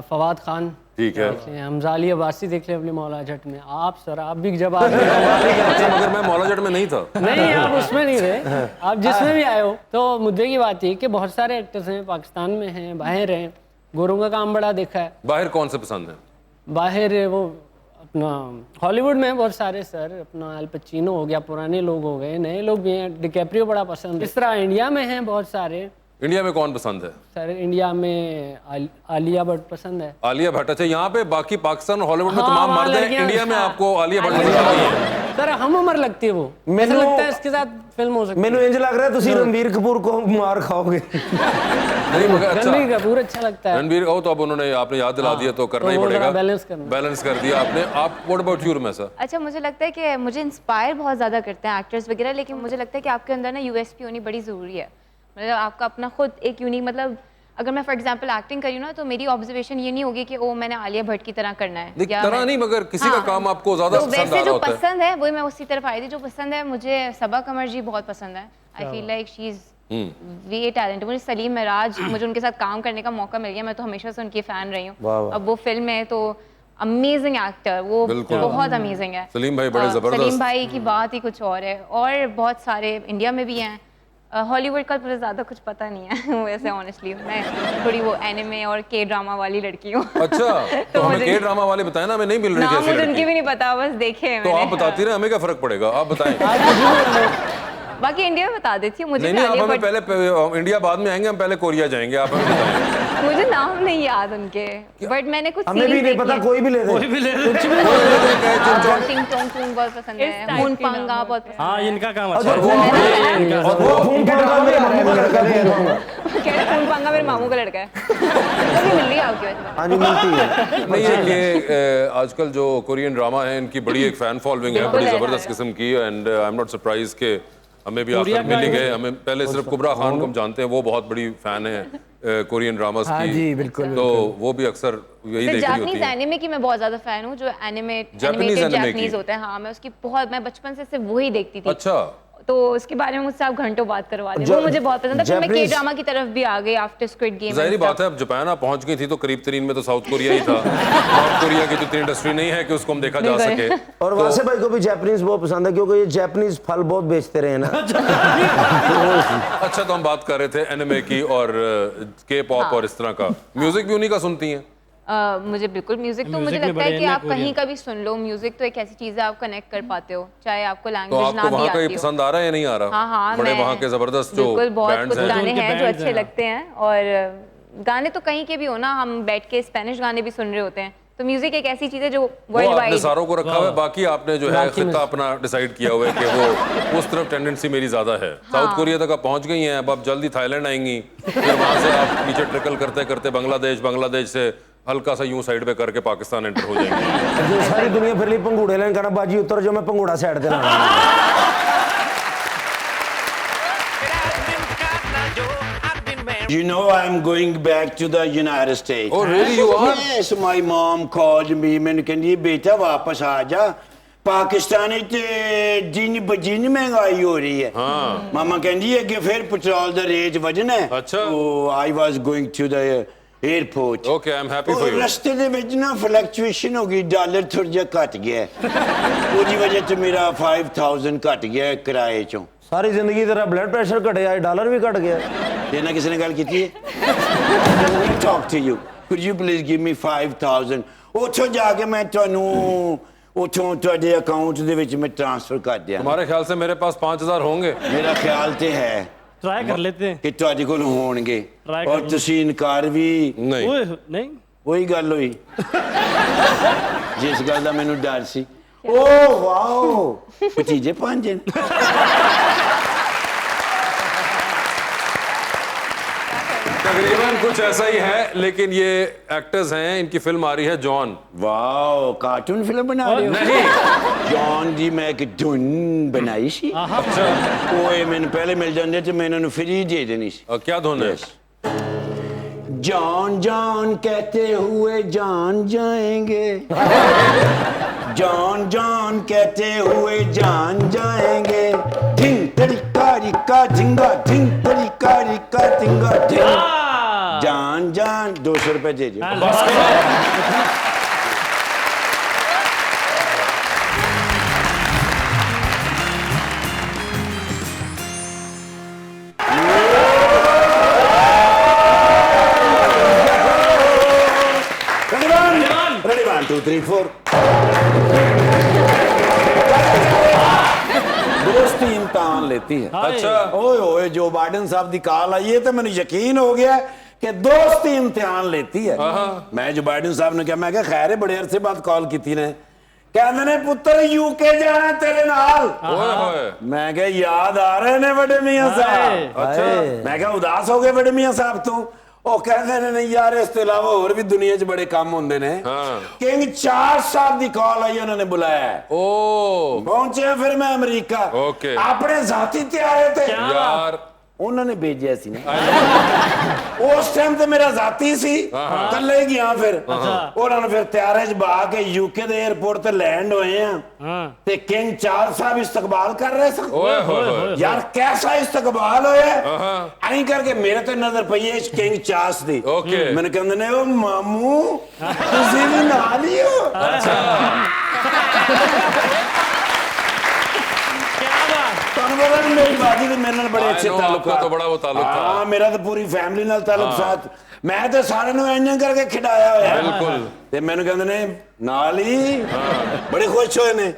फवाद खान ठीक है, देख लें, हमजाली अब्बासी देख लें अपनी मौला जट में, आप सर आप भी जब आ गए अच्छा, मगर मैं मौला जट में नहीं था। नहीं आप उसमें नहीं रहे, आप जिसमें भी आए हो। तो मुद्दे की बात ये कि बहुत सारे एक्टर्स हैं, पाकिस्तान में हैं, बाहर हैं, गोरों का काम बड़ा देखा है। बाहर कौन से पसंद है? बाहर वो अपना हॉलीवुड में बहुत सारे सर, अपना अल पचिनो हो गया, पुराने लोग हो गए, नए लोग भी हैं, डिकैप्रियो बड़ा पसंद है। इस तरह इंडिया में हैं बहुत सारे। इंडिया में कौन पसंद है? सर इंडिया में आलिया भट्ट पसंद है। आलिया भट्ट। अच्छा, यहाँ पे बाकी पाकिस्तान और हॉलीवुड में हाँ, तमाम वहाँ मर्द हैं, लड़कियां- इंडिया में हाँ। आपको आलिया भट्ट पसंद आ गई है? सर हम उम्र लगती है वो, ऐसा लगता है इसके साथ फिल्म हो सकती है। ਮੈਨੂੰ ਇੰਜ ਲੱਗ ਰਿਹਾ ਤੁਸੀਂ ਰਣਵੀਰ ਕਪੂਰ को मार खाओगे। नहीं मगर अच्छा, रणबीर कपूर अच्छा लगता है। रणबीर को तो अब उन्होंने आपने याद दिला दिया तो करना ही वो पड़ेगा, जरा बैलेंस करना। बैलेंस कर दिया आपने। आप व्हाट अबाउट यू रमेशा? अच्छा, मुझे लगता है कि मुझे इंस्पायर बहुत ज़्यादा करते हैं एक्टर्स वगैरह, लेकिन मुझे लगता है कि आपके अंदर ना यूएसपी होनी बड़ी ज़रूरी है। मतलब आपका अपना खुद एक यूनिक, मतलब अगर मैं फॉर एग्जांपल एक्टिंग करी ना तो मेरी ऑब्जर्वेशन ये नहीं होगी कि ओ मैंने आलिया भट्ट की तरह करना है, देख तरह नहीं, मगर किसी का काम आपको ज्यादा तो पसंद आ वैसे रहा जो होता है। पसंद है वही मैं उसी तरफ आई थी। जो पसंद है मुझे, सबा कमर जी बहुत पसंद है। आई feel like she is way talent. मुझे सलीम महराज, मुझे उनके साथ काम करने का मौका मिल गया, मैं तो हमेशा से उनकी फैन रही हूँ। अब वो फिल्म है तो अमेजिंग एक्टर, वो बहुत अमेजिंग है। सलीम भाई बड़े जबरदस्त। सलीम भाई की बात ही कुछ और है, और बहुत सारे इंडिया में भी हैं। हॉलीवुड का मुझे ज़्यादा कुछ पता नहीं है वैसे ऑनेस्टली, मैं थोड़ी वो एनिमे और के ड्रामा वाली लड़की हूँ। अच्छा तो हमें के ड्रामा वाले बताए ना, हमें नहीं मिल रही नाम थी ऐसी मुझे उनकी लड़की। भी नहीं पता, बस देखे हैं तो आप मैंने। बताती रहे, हमें क्या फर्क पड़ेगा, आप बताएं। बाकी इंडिया में बता देती हूँ। मुझे नहीं भी नहीं, आप आलिया हमें भट्ट- पहले इंडिया बाद में आएंगे, हम पहले कोरिया जाएंगे, आप हमें बताएं। मुझे नाम नहीं याद उनके, बट मैंने कुछ हमें भी नहीं पता, कोई भी ले दे। टिंग टोंग टूंग बहुत पसंद है, मून पांगा बहुत पसंद हाँ, इनका काम अच्छा और है। वो खून पांगा मेरे मामू का लड़का है। है। कह रहे मून पांगा मेरे मामू का लड़का है। कभी मिल रही है आपकी वजह से? हाँ जी, मिलती है। नहीं है कि आजकल जो कोरियन ड्रामा है इनकी बड़ी एक फैन फॉलोइंग है, बड़ी जबरदस्त किस्म की, and I am not surprise के हमें भी आखिर मिल ही गए। हमें पहले सिर्फ कुबरा खान को हम जानते हैं, वो बहुत बड़ी फैन है कोरियन ड्रामास हाँ की। जी, बिल्कुल, तो वो भी अक्सर यही देख रही होती जापानीज है। एनिमे की मैं बहुत ज्यादा फैन हूँ, जो एनिमेटेड anime की? जापानीज होते हैं। हाँ, मैं उसकी बहुत, मैं बचपन से सिर्फ वही देखती थी। अच्छा, तो उसके बारे में मुझसे आप घंटों बात करवा दें, वो मुझे बहुत पसंद है। फिर मैं के ड्रामा की तरफ भी आ गई आफ्टर स्क्विड गेम। जाहिर बात है, अब जापान आप पहुंच गई थी तो करीब तरीन में तो साउथ कोरिया ही था। नॉर्थ कोरिया की तो इतनी इंडस्ट्री नहीं है कि उसको हम देखा जा सके। और वासे भाई को भी जापानीज बहुत पसंद है, क्योंकि ये जापानीज फल बहुत बेचते रहे ना। अच्छा, तो हम बात कर रहे थे एनिमे की और के पॉप और इस तरह का। म्यूजिक भी उन्हीं का सुनती हैं? मुझे बिल्कुल म्यूजिक तो मुझे म्यूजिक में लगता है बड़े कि हैं आप कोरियन। कहीं का भी सुन लो, म्यूजिक तो एक ऐसी चीज है आप कनेक्ट कर पाते हो, चाहे आपको तो लैंग्वेज ना आपको भी वहाँ का ये आती हो। पसंद आ रहा है या नहीं आ रहा? हाँ हाँ, बड़े मैं वहाँ के जबरदस्त जो बिल्कुल बहुत बैंड्स कुछ हैं। गाने उनके हैं जो bands अच्छे हैं। लगते हैं, और गाने तो कहीं के भी हो ना, हम बैठ के स्पेनिश गाने भी सुन रहे होते हैं। तो म्यूजिक एक ऐसी चीज है जो वो वर्ल्ड आपने वाइड। सारों को रखा हुआ है, बाकी आपने जो है खिता अपना डिसाइड किया हुआ है कि वो उस तरफ टेंडेंसी मेरी ज्यादा है। साउथ कोरिया तक आप पहुंच गई हैं, अब आप जल्दी थाईलैंड आएंगी, फिर वहां से आप नीचे ट्रिकल करते करते बांग्लादेश से हल्का सा यूं साइड पे करके पाकिस्तान एंटर हो जाएंगे। जो सारी दुनिया फिर ली पंगूड़े लेन कहना बाजी उतर जो मैं पंगूड़ा साइड पे लाना। You know, I'm going back to the United States. Oh, really? You are? Yes, my mom called me. मैंने कही बेटा वापस आ जा, पाकिस्तान दिन ब दिन महंगाई हो रही है। हाँ। मामा कहती है कि फिर पेट्रोल का रेट वजन है। अच्छा। तो I was going to the airport. Okay, I'm happy for you. रस्ते ਦੇ ਵਿੱਚ ਨਾ ਫਲਕਚੁਏਸ਼ਨ ਹੋ ਗਈ, ਡਾਲਰ ਥੋੜਾ ਜਿਹਾ ਘਟ ਗਿਆ। ਉਹਦੀ ਵਜ੍ਹਾ ਤੋਂ ਮੇਰਾ 5000 ਘਟ ਗਿਆ ਕਿਰਾਏ ਚੋਂ। सारी जिंदगी तेरा ब्लड प्रेशर घटे, आज डॉलर भी घट गया। ये ना किसी ने गल की talk to you. Could you please give me 5000? ਉੱਥੋਂ ਜਾ ਕੇ ਮੈਂ ਤੁਹਾਨੂੰ ਉੱਥੋਂ ਤੁਹਾਡੇ ਅਕਾਊਂਟ ਦੇ ਵਿੱਚ ਮੈਂ ट्रांसफर कर दिया। तुम्हारे ख्याल से मेरे पास 5000 होंगे? मेरा ख्याल ते है ट्राई कर लेते हैं। कि ਤੁਹਾਡੇ ਕੋਲ ਹੋਣਗੇ, Try ਔਰ ਕਰ ਤੁਸੀਂ ਇਨਕਾਰ ਵੀ नहीं। ओए, नहीं ਉਹੀ ਗੱਲ ਹੋਈ ਜਿਸ ਗੱਲ ਦਾ ਮੈਨੂੰ ਡਰ ਸੀ। ਓ ਵਾਓ, ਭਤੀਜੇ ਪੰਜ ਨੇ। तकरीबन कुछ कुछ ऐसा ही है, लेकिन ये एक्टर्स हैं, इनकी फिल्म आ रही है जॉन। वाह, कार्टून फिल्म बना रहे हो? नहीं, जॉन जी मैं एक धुन बनाई सी। अच्छा, ओए मैंने पहले मिल जाते तो मैं इन्होंने फ्री दे देनी सी। क्या धुन है? जान जान कहते हुए जान जाएंगे, जान जान कहते हुए जान जाएंगे, ढिंग तड़िका रिका झिंगा, ढिंग तड़िका रिका झिंगा ढिंग। जान जान 200 रुपए दे दो। Ready, 1, 2, 3, 4. दोस्ती इम्तिहान लेती है। अच्छा, ओए ओए जो बाइडन साहब की कॉल आई है तो मैंने यकीन हो गया कि दोस्ती इम्तिहान लेती है। मैं जो बाइडन साहब ने कहा, मैं क्या खैर है, बड़े अरसे बाद कॉल की थी ने, कहते ने पुत्र यूके जाना तेरे नाल। ओए होए, मैं क्या याद आ रहे ने बड़े मियां साहब। अच्छा, मैं क्या उदास हो गए बड़े मियां साहब तू? ਉਹ ਕਹਿੰਦੇ ਨੇ ਨਹੀਂ ਯਾਰ ਇਸ ਤੋਂ ਇਲਾਵਾ ਹੋਰ ਵੀ ਦੁਨੀਆ 'ਚ ਬੜੇ ਕੰਮ ਹੁੰਦੇ ਨੇ। ਕਿੰਗ ਚਾਰਲਸ ਸਾਹਿਬ ਦੀ ਕਾਲ ਆਈ, ਉਹਨਾਂ ਨੇ ਬੁਲਾਇਆ। ओ ਪਹੁੰਚਿਆ ਫਿਰ ਮੈਂ ਅਮਰੀਕਾ, ओके, ਆਪਣੇ ਜ਼ਾਤੀ ਤਿਆਰੇ ਤੇ यार ਉਹਨਾਂ ਨੇ ਭੇਜਿਆ ਸੀ ਨਾ। ਉਸ ਟਾਈਮ ਤੇ ਮੇਰਾ ਜ਼ਾਤੀ ਸੀ, ਕੱਲੇ ਗਿਆ ਫਿਰ। ਉਹਨਾਂ ਨੇ ਫਿਰ ਤਿਆਰੇ 'ਚ ਬਾ ਕੇ ਯੂਕੇ ਦੇ 에ਅਰਪੋਰਟ ਤੇ ਲੈਂਡ ਹੋਏ ਆ ਤੇ ਕਿੰਗ ਚਾਰਲਸ ਸਾਹਿਬ ਇਸਤਕਬਾਲ ਕਰ ਰਹੇ ਸਨ। ओए होए, यार कैसा इस्तकबाल होया ऐं करके मेरे ते नजर पई है किंग चार्ल्स दी। ओके, मैंने कहंदे ने ओ मामू तुसी भी नाल ही हो। अच्छा, मेरी बाजी तो मेरे नाल बड़े अच्छे ताल्लुक तो बड़ा वो ताल्लुक था। हाँ, मेरा तो पूरी फैमिली नाल ताल्लुक साथ। मैं तो सारे नु इंज करके खिडाया होया। बिल्कुल। ते मैंने कहंदे ने नाल ही बड़े खुश होए ने,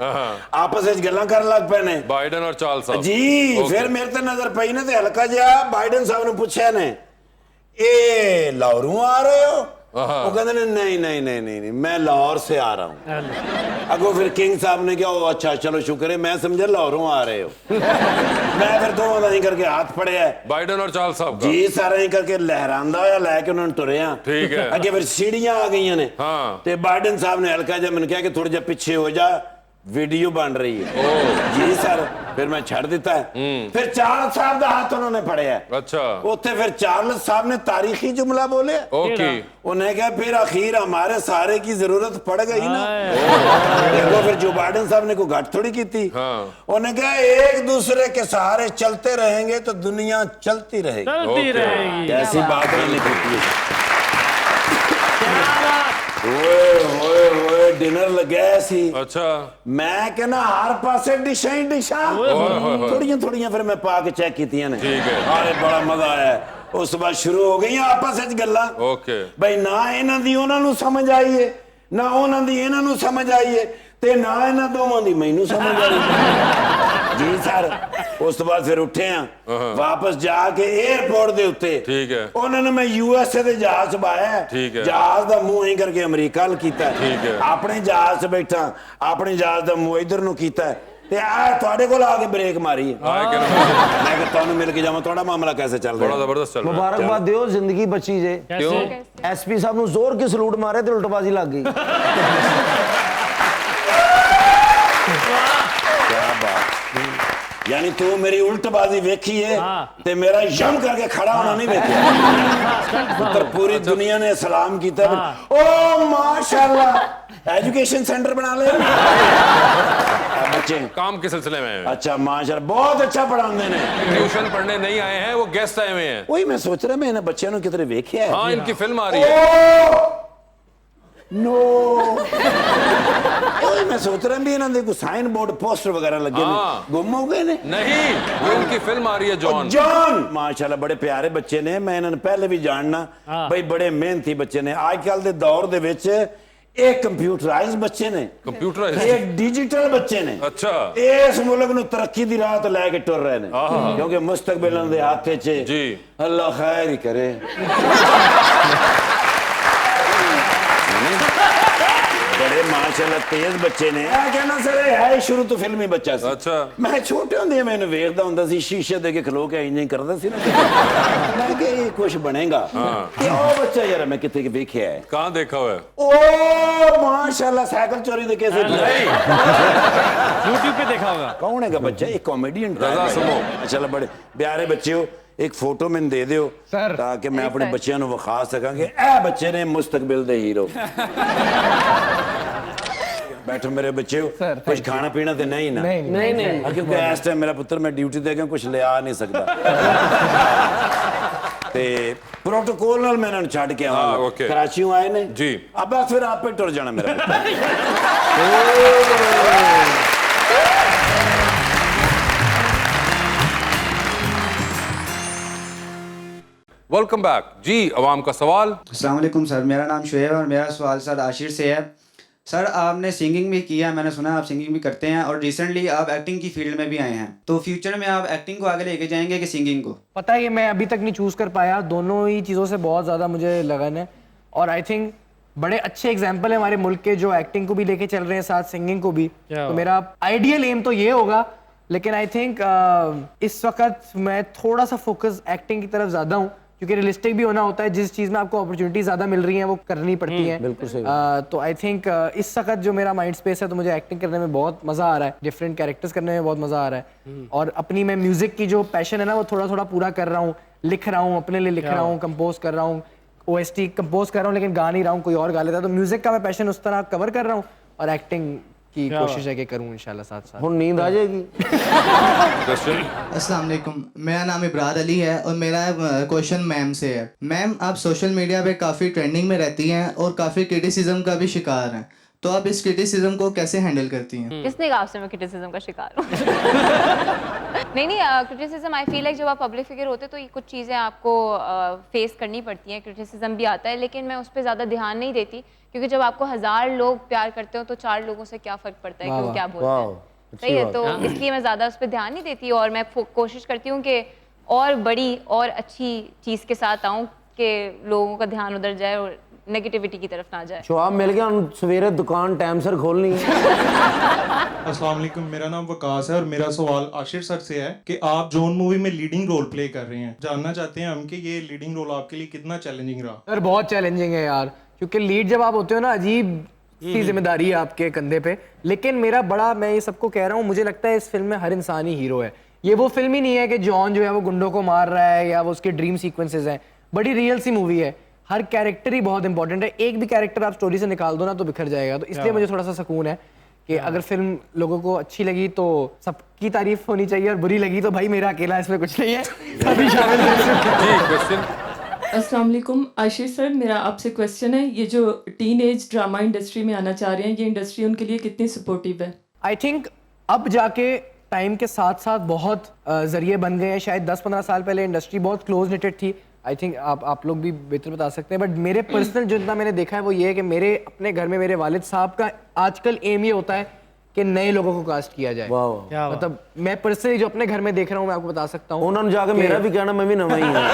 आपस ਵਿੱਚ ਗੱਲਾਂ ਕਰਨ ਲੱਗ ਪਏ ਨੇ बाइडन और चार्ल्स साहब जी। फिर मेरे ते नजर पई ने ते हल्का जिहा बाइडन साहब ने पूछा ने, ए लाहौरों आ रहे हो? वो कहते ने नहीं नहीं नहीं नहीं नहीं मैं लाहौर से आ रहा हूँ। अगो फिर किंग साहब ने कहा, ओ अच्छा चलो शुक्र है, मैं समझा लाहौरों आ रहे हो। मैं फिर दोनों नहीं करके हाथ फड़े है बाइडन और चार्ल्स साहब का। जी, सारा ही करके लहरांदा होया लैके उन्होंने टुरिया। ठीक है। अगे फिर सीढ़ियां आ गई ने। हाँ। ते बाइडन साहब ने हल्का जा मैंने कहा कि थोड़ा जा पीछे हो जा, वीडियो बन रही है। जी सर, फिर मैं छड़ दिता है। फिर चार्ल्स साहब का हाथ उन्होंने फड़िया। अच्छा, उत्थे फिर चार्ल्स साहब ने तारीखी जुमला बोले। ओके, उन्हें कहा फिर आखिर हमारे सारे की जरूरत पड़ गई ना। देखो फिर जो बाइडन साहब ने को घाट थोड़ी की थी। उन्हें कहा एक दूसरे के सहारे चलते रहेंगे तो दुनिया चलती रहेगी। कैसी बात है लिखी है। डिनर लगे सी। अच्छा, मैं कहना हर पासे डिशा ही डिशा, थोड़ियां थोड़ियां फिर मैं पा के चेक की ने। ठीक है। अरे बड़ा मजा आया। उस बाद शुरू हो गई आपस ਵਿੱਚ ਗੱਲਾਂ। ओके, भाई ना ਇਹਨਾਂ ਦੀ ਉਹਨਾਂ ਨੂੰ ਸਮਝ ਆਈ ਹੈ, ਨਾ ਉਹਨਾਂ ਦੀ ਇਹਨਾਂ ਨੂੰ ਸਮਝ ਆਈ ਹੈ, ਤੇ ਨਾ ਇਹਨਾਂ ਦੋਵਾਂ ਦੀ ਮੈਨੂੰ ਸਮਝ ਆਈ। जी सर, उस तो बाद फिर उठे हैं वापस जाके एयरपोर्ट दे उत्ते। ठीक है। उन्होंने मैं यूएसए दे जहाज पाया। ठीक है। जहाज दा मुंह ही करके अमेरिका ल कीता। ठीक है। अपने जहाज से बैठा, अपने जहाज दा मुंह इधर नु कीता ते आ ਤੁਹਾਡੇ ਕੋਲ ਆ ਕੇ ब्रेक मारी। मैं कि ਤੁਹਾਨੂੰ मिल के जावां, ਤੁਹਾਡਾ मामला कैसे चल रहा है? बड़ा जबरदस्त चल रहा है। मुबारकबाद दियो, जिंदगी बची जे। क्यों? एसपी साहब नु जोर के सलूट मारे ते उल्टबाजी लग गई। क्या बात। यानी तू मेरी उल्टबाजी वेखी है ते मेरा यम करके खड़ा होना नहीं वेखिया। पुत्र पूरी दुनिया ने सलाम किया। ओ माशाल्लाह, एजुकेशन सेंटर बना ले बच्चे काम के सिलसिले में। अच्छा माशाल्लाह, बहुत अच्छा पढ़ाते ने। ट्यूशन पढ़ने नहीं आए हैं, वो गेस्ट आए हुए हैं। वही मैं सोच रहा, मैं इन बच्चों ने कितने वेखिया है। हाँ, इनकी फिल्म आ रही है। नो मैं सोच रहा भी इन्होंने कोई साइन बोर्ड पोस्टर वगैरह लगे ने, गुम हो गए ने। नहीं, वो इनकी फिल्म आ रही है जॉन। जॉन माशाल्लाह बड़े प्यारे बच्चे ने। मैं इन्होंने पहले भी जानना भाई, बड़े मेहनती बच्चे ने। आजकल के दौर दे विच एक कंप्यूटराइज बच्चे ने, कंप्यूटराइज, एक डिजिटल बच्चे ने। अच्छा, इस मुल्क नूं तरक्की दी राह ते लेके टुर रहे ने, क्योंकि मुस्तकबिल दे हाथ च जी। अल्लाह खैर ही करे। बड़े बड़े माशाल्लाह तेज बच्चे ने मैं कहना सर है शुरू तो फिल्मी बच्चा सी अच्छा। मैं छोटे ਹੁੰਦੇ ਮੈਨੂੰ ਵੇਖਦਾ ਹੁੰਦਾ ਸੀ ਸ਼ੀਸ਼ੇ ਦੇ ਕੇ ਖਲੋ ਕੇ ਇੰਜ ਕਰਦਾ ਸੀ ਨਾ ਮੈਂ ਕਿ ਇਹ ਕੁਝ ਬਣੇਗਾ ਤੇ ਉਹ ਬੱਚਾ ਯਾਰ ਮੈਂ ਕਿਤੇ ਵੇਖਿਆ ਹੈ कहाँ देखा हुआ है? ओ माशाल्लाह साइकिल चोरी दे कैसे यूट्यूब पे देखा होगा। कौन है बच्चा एक कॉमेडियन रजा समो। चलो बड़े प्यारे बच्चे हो एक फोटो मैंने दे दियो सर। ताकि मैं अपने बच्चों को विखा सका कि ए बच्चे ने मुस्तकबिल दे हीरो बैठो मेरे बच्चे हो सर, कुछ खाना पीना तो नहीं ना नहीं नहीं नहीं हाँ, क्योंकि इस टाइम मेरा पुत्र मैं ड्यूटी दे गया कुछ ले आ नहीं सकता ते प्रोटोकॉल नाल मैं इन्हां छड़ के हाँ, आवांगा ओके। कराची आए ने जी। अब बस फिर आप पे टुर जाना मेरा पुत्र। वेलकम बैक जी। अवाम का सवाल। अस्सलाम वालेकुम सर, मेरा नाम शुएब है और मेरा सवाल सर आशिर से है। सर आपने सिंगिंग भी किया, मैंने सुना आप सिंगिंग भी करते हैं और रिसेंटली आप एक्टिंग की फील्ड में भी आए हैं, तो फ्यूचर में आप एक्टिंग को आगे लेके जाएंगे कि सिंगिंग को? पता है कि मैं अभी तक नहीं चूज़ कर पाया, दोनों ही चीज़ों से बहुत ज़्यादा मुझे लगन है और आई थिंक बड़े अच्छे एग्जाम्पल है हमारे मुल्क के जो एक्टिंग को भी लेके चल रहे हैं साथ सिंगिंग को भी। तो मेरा आइडियल एम तो ये होगा, लेकिन आई थिंक इस वक्त मैं थोड़ा सा फोकस एक्टिंग की तरफ ज़्यादा हूँ क्योंकि रियलिस्टिक भी होना होता है, जिस चीज़ में आपको अपॉर्चुनिटी ज़्यादा मिल रही है वो करनी पड़ती है। बिल्कुल सही। तो आई थिंक इस वक्त जो मेरा माइंड स्पेस है तो मुझे एक्टिंग करने में बहुत मज़ा आ रहा है, डिफरेंट कैरेक्टर्स करने में बहुत मज़ा आ रहा है और अपनी मैं म्यूज़िक की जो पैशन है ना वो थोड़ा थोड़ा पूरा कर रहा हूँ, लिख रहा हूँ, अपने लिए लिख रहा हूँ, कंपोज कर रहा हूँ, OST कंपोज कर रहा हूँ लेकिन गा नहीं रहा हूँ, कोई और गा लेता है। तो म्यूज़िक का मैं पैशन उस तरह कवर कर रहा हूँ और एक्टिंग की कोशिश है कि करूँ इंशाल्लाह साथ साथ। हुन नींद आ जाएगी। क्वेश्चन। अस्सलाम वालेकुम, मेरा नाम इब्रार अली है और मेरा क्वेश्चन मैम से है। मैम आप सोशल मीडिया पे काफ़ी ट्रेंडिंग में रहती हैं और काफ़ी क्रिटिसिज्म का भी शिकार हैं, तो आप इस क्रिटिसिज्म को कैसे हैंडल करती हैं? किसने कहा आपसे मैं क्रिटिसिज्म का शिकार हूँ? नहीं क्रिटिसिज्म आई फील लाइक जब आप पब्लिक फिगर होते तो ये कुछ चीज़ें आपको फेस करनी पड़ती हैं, क्रिटिसिज्म भी आता है, लेकिन मैं उस पर ज़्यादा ध्यान नहीं देती क्योंकि जब आपको 1000 लोग प्यार करते हो तो 4 लोगों से क्या फ़र्क पड़ता है कि वो क्या बोलते हैं। सही है, तो इसलिए मैं ज़्यादा उस पर ध्यान नहीं देती और मैं कोशिश करती हूँ कि और बड़ी और अच्छी चीज़ के साथ आऊँ कि लोगों का ध्यान उधर जाए और नेगेटिविटी की तरफ ना जाए। जवाब मिल गया, सवेरे दुकान टाइम सर खोलनी है। अस्सलाम वालेकुम, मेरा नाम वकास है और मेरा सवाल आशिर सर से है कि आप जोन मूवी में लीडिंग रोल प्ले कर रहे हैं, जानना चाहते हैं हम कि ये लीडिंग रोल आपके लिए कितना चैलेंजिंग रहा? सर बहुत चैलेंजिंग है यार, क्योंकि लीड जब आप होते हो ना अजीब सी जिम्मेदारी है आपके कंधे पे, लेकिन मेरा बड़ा, मैं ये सबको कह रहा हूँ, मुझे लगता है इस फिल्म में हर इंसान ही हीरो है। ये वो फिल्म ही नहीं है कि जॉन जो है वो गुंडों को मार रहा है या वो उसके ड्रीम सीक्वेंसेस हैं, बड़ी रियल सी मूवी है, हर कैरेक्टर ही बहुत इंपॉर्टेंट है, एक भी कैरेक्टर आप स्टोरी से निकाल दो ना तो बिखर जाएगा। तो इसलिए मुझे थोड़ा सा सुकून है कि अगर फिल्म लोगों को अच्छी लगी तो सबकी तारीफ होनी चाहिए और बुरी लगी तो भाई मेरा अकेला इसमें कुछ नहीं है, सभी शामिल हैं। अस्सलाम वालेकुम आशिर सर, मेरा आपसे क्वेश्चन है, ये जो टीन एज ड्रामा इंडस्ट्री में आना चाह रहे हैं, ये इंडस्ट्री उनके लिए कितनी सपोर्टिव है? आई थिंक अब जाके टाइम के साथ साथ बहुत जरिए बन गए हैं। शायद 10-15 साल पहले इंडस्ट्री बहुत क्लोज निटेड थी, आई थिंक आप लोग भी बेहतर बता सकते हैं, बट मेरे पर्सनल जो जितना मैंने देखा है वो ये है कि मेरे अपने घर में मेरे वालिद साहब का आजकल एम ये होता है कि नए लोगों को कास्ट किया जाए। मतलब मैं पर्सनली जो अपने घर में देख रहा हूँ मैं आपको बता सकता हूँ, उन्होंने जाके मेरा भी कहना, मैं भी नवा ही हूँ।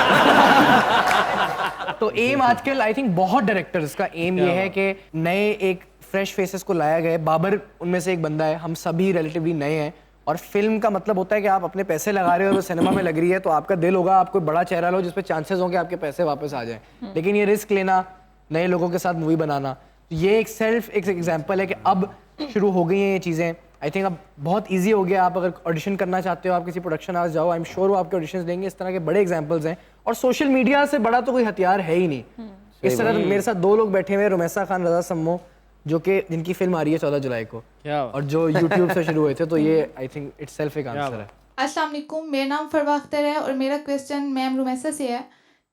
तो एम आजकल आई थिंक बहुत डायरेक्टर्स का एम ये है कि नए एक फ्रेश फेसेस को लाया गया। बाबर उनमें से एक बंदा है, हम सभी रिलेटिवली नए हैं और फिल्म का मतलब होता है कि आप अपने पैसे लगा रहे हो, वो सिनेमा में लग रही है तो आपका दिल होगा आप कोई बड़ा चेहरा लो जिसपे चांसेस होंगे आपके पैसे वापस आ जाएं, लेकिन ये रिस्क लेना, नए लोगों के साथ मूवी बनाना, ये एक सेल्फ एक एग्जांपल है कि अब शुरू हो गई हैं ये चीज़ें। आई थिंक अब बहुत इजी हो गया, आप अगर ऑडिशन करना चाहते हो आप किसी प्रोडक्शन हाउस जाओ, आई एम श्योर वो आपके ऑडिशंस देंगे। इस तरह के बड़े एग्जांपल्स हैं और सोशल मीडिया से बड़ा तो कोई हथियार है ही नहीं। इस तरह मेरे साथ 2 लोग बैठे हुए हैं, रुमैसा खान, रजा सम्मो, जो कि जिनकी फिल्म आ रही है 14 जुलाई को और जो यूट्यूब से शुरू हुए थे, तो ये आई थिंक इटसेल्फ एक आंसर है। अस्सलाम वालेकुम, मेरा नाम फरवा अख्तर है और मेरा क्वेश्चन मैम रुमैसा से है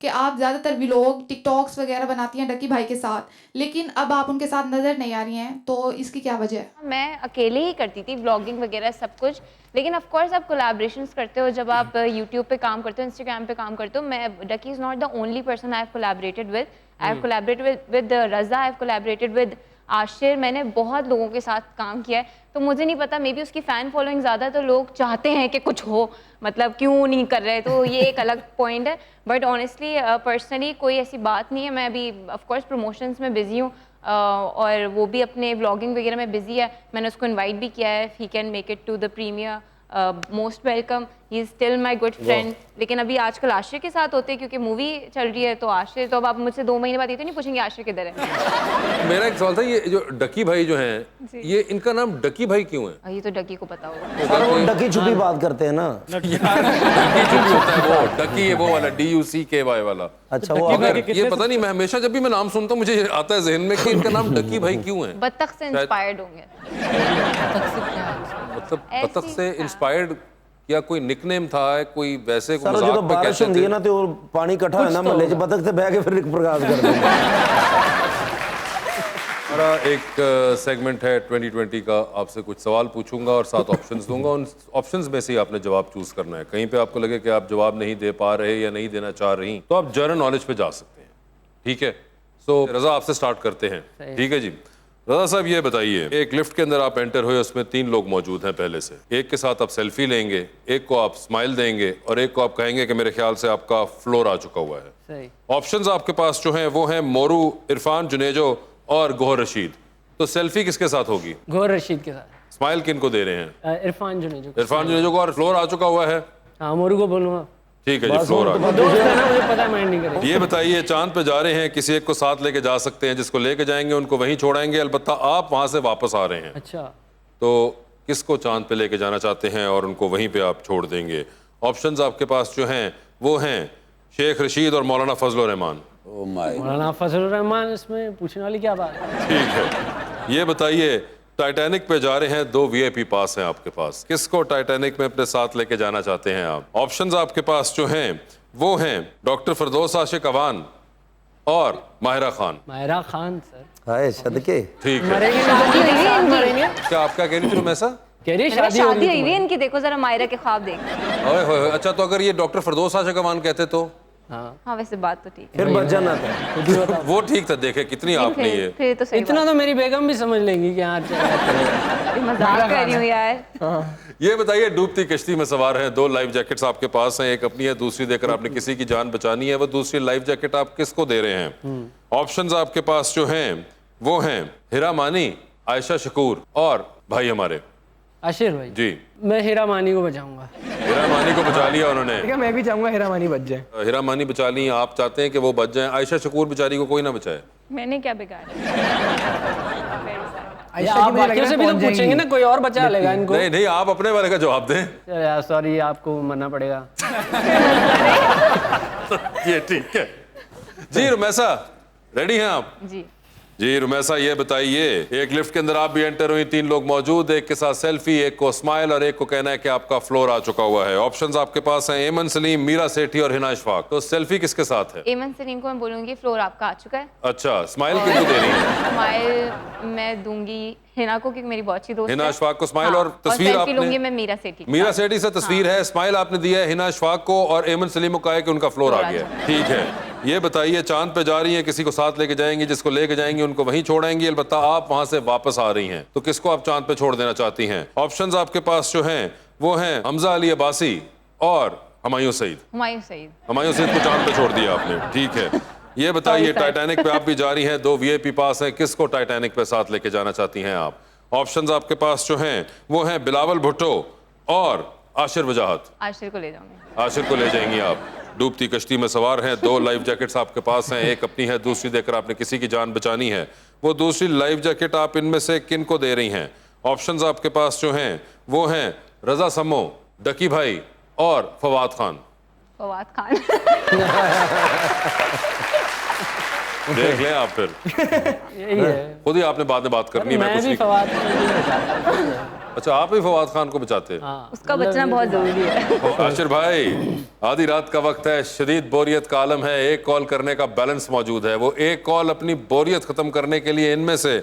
कि आप ज़्यादातर व्लॉग टिकटॉक्स वगैरह बनाती हैं डकी भाई के साथ, लेकिन अब आप उनके साथ नज़र नहीं आ रही हैं, तो इसकी क्या वजह है? मैं अकेले ही करती थी व्लॉगिंग वगैरह सब कुछ, लेकिन ऑफ कोर्स आप कोलैबोरेशंस करते हो जब आप यूट्यूब पे काम करते हो, इंस्टाग्राम पे काम करते हो। मैं Ducky is not the only person I have collaborated with, I have collaborated with Raza, I have collaborated with Ashir, मैंने बहुत लोगों के साथ काम किया है, तो मुझे नहीं पता, मे बी उसकी फ़ैन फॉलोइंग ज़्यादा, तो लोग चाहते हैं कि कुछ हो, मतलब क्यों नहीं कर रहे, तो ये एक अलग पॉइंट है। बट ऑनेस्टली पर्सनली कोई ऐसी बात नहीं है। मैं अभी ऑफ कोर्स प्रमोशंस में बिजी हूँ, और वो भी अपने व्लॉगिंग वगैरह में बिजी है। मैंने उसको इनवाइट भी किया है, he can make it to the premiere, most welcome, he is still my good friend. लेकिन अभी आजकल आशिर के साथ होते हैं क्योंकि मूवी चल रही है, तो आशिर तो अब आप मुझसे 2 महीने बाद ये तो नहीं पूछेंगे आशिर किधर है। मेरा एक सवाल था, ये जो डकी भाई जो हैं, ये इनका नाम डकी भाई क्यों है? ये तो डकी को पता होगा। सर वो डकी छुपी बात करते हैं ना। डकी होता है वो, डकी है वो वाला DUCKY वाला। अच्छा वो अगर ये पता नहीं, मैं हमेशा जब भी मैं नाम सुनता हूँ मुझे आता है जहन में कि इनका नाम डकी भाई क्यों है? बत्तख से इंस्पायर्ड होंगे। मतलब बत्तख से इंस्पायर्ड या कोई निकनेम था, कोई वैसे सर जो बारिश होती है ना तो पानी इकट्ठा है ना महल्ले च, बत्तख से बह के फिर प्रकाश करते हैं। हमारा एक सेगमेंट है 2020 का, आपसे कुछ सवाल पूछूंगा और 7 ऑप्शंस दूंगा। उन ऑप्शंस में से ही आपने जवाब चूज करना है। कहीं पे आपको लगे कि आप जवाब नहीं दे पा रहे या नहीं देना चाह रही, तो आप जनरल नॉलेज पे जा सकते हैं। ठीक है, सो रजा आपसे स्टार्ट करते हैं। ठीक है जी, रजा साहब ये बताइए, एक लिफ्ट के अंदर आप एंटर हुए, उसमें 3 लोग मौजूद हैं पहले से। एक के साथ आप सेल्फी लेंगे, एक को आप स्माइल देंगे और एक को आप कहेंगे कि मेरे ख्याल से आपका फ्लोर आ चुका हुआ है। ऑप्शंस आपके पास जो हैं वो हैं मोरू, इरफान जुनेजो और गोहर रशीद। तो सेल्फी किसके साथ होगी? गोहर रशीद के साथ। स्माइल किनको दे रहे हैं? इरफान जुनेजो। इरफान जुनेजो को। और फ्लोर आ चुका हुआ है? हाँ, मोरू को बोलूँगा। ठीक है जी, फ्लोर आ गया। दोस्त है ना, मुझे पता है, माइंड नहीं करेगा। ये बताइए, चांद पे जा रहे हैं, किसी एक को साथ लेके जा सकते हैं, जिसको लेके जाएंगे उनको वहीं छोड़ाएंगे, अलबत्ता आप वहां से वापस आ रहे हैं। अच्छा, तो किसको चांद पे लेके जाना चाहते हैं और उनको वहीं पे आप छोड़ देंगे? ऑप्शंस आपके पास जो हैं वो हैं शेख रशीद और मौलाना फजल रहमान। ओह माय, मौलाना फजल रहमान, इसमें पूछने वाली क्या बात है? ठीक है, ये बताइए, टाइटैनिक पे जा रहे हैं, 2 VIP पास हैं आपके पास, किसको टाइटैनिक में अपने साथ लेके जाना चाहते हैं आप? ऑप्शंस आपके पास जो हैं वो हैं डॉक्टर फिरदौस आशिक अवान और माहिरा खान। माहिरा खान सर। हाय सदके। ठीक है, मरेंगे। क्या आप क्या कह रही थी रुमैसा? कह रही शादी हुई है इनकी, देखो जरा मायरा के ख्वाब देख। ओए होए, अच्छा तो अगर ये डॉक्टर फिरदौस आशिक अवान कहते तो? हाँ वैसे बात तो ठीक है। फिर बच जाना था। वो ठीक था, देखे कितनी आपने ये। फिर तो सही इतना तो मेरी बेगम भी समझ लेंगी कि हाँ मजाक कर रही हूँ यार। ये बताइए, डूबती कश्ती में सवार हैं, 2 लाइफ जैकेट्स आपके पास हैं, एक अपनी है, दूसरी देकर आपने किसी की जान बचानी है। वो दूसरी लाइफ जैकेट आप किसको दे रहे हैं? ऑप्शंस आपके पास जो हैं वो हैं हिरा मानी, आयशा शकूर और भाई हमारे आशिर भाई। जी, मैं हीरा मानी को बचाऊंगा। हिरा मानी को बचा लिया उन्होंने। ठीक है, मैं भी चाहूंगा हीरा मानी बच जाए। हिरा मानी बचा ली, आप चाहते हैं कि वो बच जाएं। आयशा शकूर बेचारी को कोई ना बचाए। मैंने क्या बिगाड़ा? आप बाकियों से भी तो पूछेंगे ना, कोई और बचा लेगा इनको। नहीं नहीं, आप अपने वाले का जवाब दें। चलो यार, सॉरी, आपको मरना पड़ेगा। ये ठीक है जी। रुमैसा रेडी हैं आप? जी रुमैसा, ये बताइए, एक लिफ्ट के अंदर आप भी एंटर हुई, 3 लोग मौजूद, एक के साथ सेल्फी, एक को स्माइल और एक को कहना है कि आपका फ्लोर आ चुका हुआ है। ऑप्शंस आपके पास हैं एमन सलीम, मीरा सेठी और हिना इशफाक। तो सेल्फी किसके साथ है? एमन सलीम को मैं बोलूंगी फ्लोर आपका आ चुका है। अच्छा, स्माइल किसको दे रही है? स्माइल मैं दूंगी हिना को, क्योंकि मेरी बहुत अच्छी दोस्त है। हिना इशफाक को स्माइल। और तस्वीर आपने लूंगी मैं मीरा सेठी। मीरा सेठी से तस्वीर है, स्माइल आपने दिया है हिना इशफाक को और एमन सलीम को कहा है कि उनका फ्लोर आ गया। ठीक है, ये बताइए, चांद पे जा रही हैं, किसी को साथ लेके जाएंगी, जिसको लेके जाएंगी उनको वहीं छोड़ेंगी, अलबत्ता आप वहां से वापस आ रही हैं, तो किसको आप चांद पे छोड़ देना चाहती हैं? ऑप्शंस आपके पास जो हैं वो हैं हमजा अली अब्बासी और हुमायूं सईद। हुमायूं सईद। हुमायूं सईद को चांद पे छोड़ दिया आपने। ठीक है, ये बताइए, टाइटैनिक पे आप भी जा रही हैं, 2 VIP पास हैं, किसको टाइटैनिक पे साथ लेके जाना चाहती हैं आप? ऑप्शंस आपके पास जो हैं वो हैं बिलावल भुट्टो और आशिर वजाहत। आशिर को ले जाऊंगी। आशिर को ले जाएंगी आप। डूबती कश्ती में सवार हैं, 2 लाइफ जैकेट्स आपके पास हैं, एक अपनी है, दूसरी देकर आपने किसी की जान बचानी है। वो दूसरी लाइफ जैकेट आप इनमें से किन को दे रही हैं? ऑप्शंस आपके पास जो हैं वो हैं रजा सम्मो, डकी भाई और फवाद खान। फवाद खान। देख लें आप फिर। यही है, खुद ही आपने बाद में बात करनी है। मैं भी फवाद खान। अच्छा, आप भी फवाद खान को बचाते हैं? उसका बचना बहुत जरूरी है। आशिर भाई, आधी रात का वक्त है, शदीद बोरियत का आलम है, एक कॉल करने का बैलेंस मौजूद है। वो एक कॉल अपनी बोरियत खत्म करने के लिए इनमें से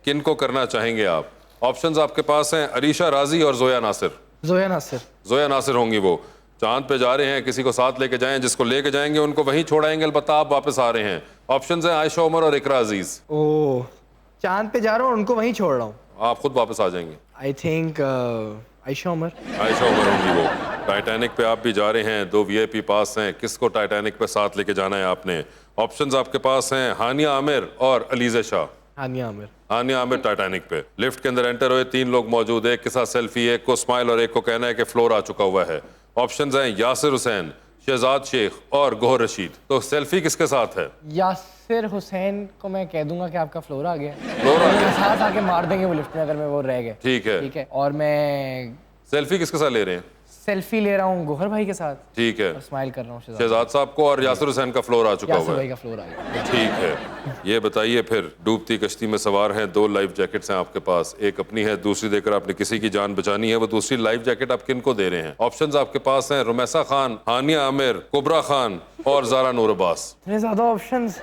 किन को करना चाहेंगे आप? ऑप्शंस आपके पास हैं अरीशा राजी और जोया नासिर। जोया नासिर। जोया नासिर होंगी। वो चांद पे जा रहे हैं, किसी को साथ लेके जाएं, जिसको लेके जाएंगे उनको वहीं छोड़ाएंगे, अलबत्ता आप वापस आ रहे हैं। ऑप्शंस हैं आयशा उमर और इकरा अजीज। ओह, चांद पे जा रहा हूँ, उनको वहीं छोड़ रहा हूँ। आप खुद वापस आ जाएंगे। I think Ayesha Umar. आयशा उमर होंगी वो। टाइटैनिक पे आप भी जा रहे हैं, 2 VIP पास हैं, किसको टाइटैनिक पे साथ लेके जाना है आपने? ऑप्शंस आपके पास हैं हानिया आमिर और अलीज़ा शाह। हानिया आमिर। हानिया आमिर टाइटैनिक पे लिफ्ट के अंदर एंटर हुए, 3 लोग मौजूद, एक के साथ सेल्फी, एक को स्माइल और एक को कहना है कि फ्लोर आ चुका हुआ है। ऑप्शंस हैं यासिर हुसैन, शहजाद शेख और गोहर रशीद। तो सेल्फी किसके साथ है? यासिर हुसैन को मैं कह दूंगा कि आपका फ्लोर आ गया। फ्लोर आ गया, साथ आके मार देंगे वो लिफ्ट में अगर मैं वो रह गए। ठीक है। ठीक है, और मैं सेल्फी किसके साथ ले रहे हैं? सेल्फी ले रहा हूँ गोहर भाई के साथ। ठीक है, और स्माइल कर रहा हूँ शहजाद साहब को, और यासिर हुसैन का फ्लोर आ चुका यासिर हुआ भाई है। का फ्लोर आ गया। ठीक है, ये बताइए फिर डूबती कश्ती में सवार हैं, 2 लाइफ जैकेट्स हैं आपके पास, एक अपनी है, दूसरी देकर आपने किसी की जान बचानी है। वो दूसरी लाइफ जैकेट आप किनको दे रहे हैं? ऑप्शंस आपके पास हैं रुमैसा खान, हानिया आमिर, कुबरा खान और ज़ारा नूर अब्बास। इतने ज्यादा ऑप्शंस,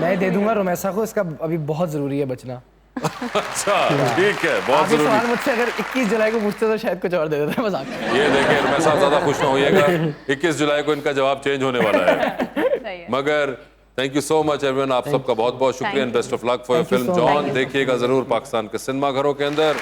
मैं दे दूंगा रुमैसा को, इसका अभी बहुत जरूरी है बचना। अच्छा ठीक है, बहुत आगे जरूरी। सवाल मुझसे अगर 21 जुलाई को पूछते तो शायद कुछ और दे देते। मजाक। ये देखें रुमैसा, ज्यादा खुश ना होइएगा, 21 जुलाई को इनका जवाब चेंज होने वाला है। मगर thank you so much everyone, आप सबका बहुत बहुत शुक्रिया and best of luck for your film John. देखिएगा जरूर पाकिस्तान के सिनेमा घरों के अंदर।